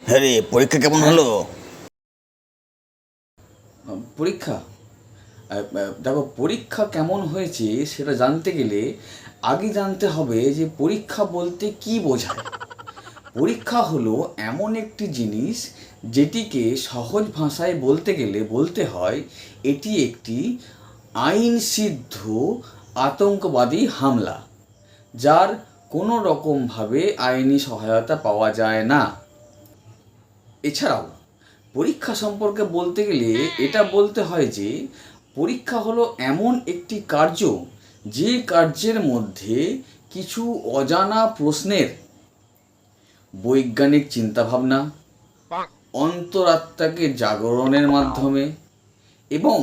হ্যাঁ রে, পরীক্ষা কেমন হলো? পরীক্ষা দেখো, পরীক্ষা কেমন হয়েছে সেটা জানতে গেলে আগে জানতে হবে যে পরীক্ষা বলতে কি বোঝায়। পরীক্ষা হলো এমন একটি জিনিস যেটিকে সহজ ভাষায় বলতে গেলে বলতে হয় এটি একটি আইনসিদ্ধ আতঙ্কবাদী হামলা, যার কোনো রকমভাবে আইনি সহায়তা পাওয়া যায় না। এছাড়াও পরীক্ষা সম্পর্কে বলতে গেলে এটা বলতে হয় যে পরীক্ষা হলো এমন একটি কার্য যে কার্যের মধ্যে কিছু অজানা প্রশ্নের বৈজ্ঞানিক চিন্তাভাবনা, অন্তরাত্মাকে জাগরণের মাধ্যমে এবং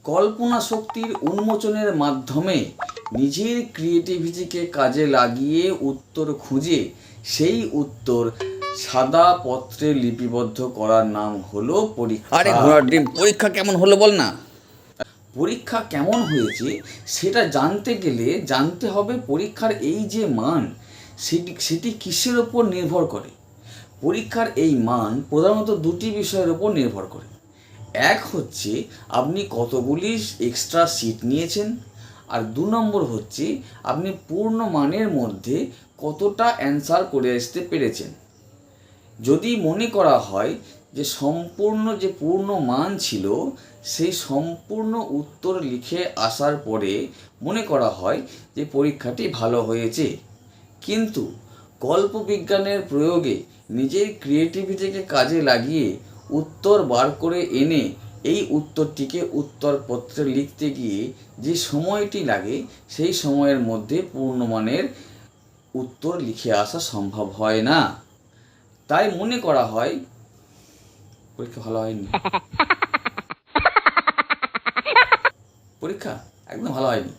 কল্পনা শক্তির উন্মোচনের মাধ্যমে নিজের ক্রিয়েটিভিটিকে কাজে লাগিয়ে উত্তর খুঁজে সেই উত্তর সাদা পত্রে লিপিবদ্ধ করার নাম হলো পরীক্ষা। আরে ঘোড়ার ডিম, পরীক্ষা কেমন হলো বল না। পরীক্ষা কেমন হয়েছে সেটা জানতে গেলে জানতে হবে পরীক্ষার এই যে মান সেটি সেটি কিসের ওপর নির্ভর করে। পরীক্ষার এই মান প্রধানত দুটি বিষয়ের ওপর নির্ভর করে। এক হচ্ছে আপনি কতগুলি এক্সট্রা সিট নিয়েছেন, আর 2 নম্বর হচ্ছে আপনি পূর্ণ মানের মধ্যে কতটা অ্যান্সার করে আসতে পেরেছেন। যদি মনে করা হয় যে সম্পূর্ণ যে পূর্ণ মান ছিল সেই সম্পূর্ণ উত্তর লিখে আসার পরে মনে করা হয় যে পরীক্ষাটি ভালো হয়েছে, কিন্তু কল্পবিজ্ঞানের প্রয়োগে নিজের ক্রিয়েটিভিটিকে কাজে লাগিয়ে উত্তর বার করে এনে এই উত্তরটিকে উত্তরপত্রে লিখতে গিয়ে যে সময়টি লাগে সেই সময়ের মধ্যে পূর্ণমানের উত্তর লিখে আসা সম্ভব হয় না। তাই মনে করা হয় পরীক্ষা ভালো হয়নি। পরীক্ষা একদম ভালো হয়নি।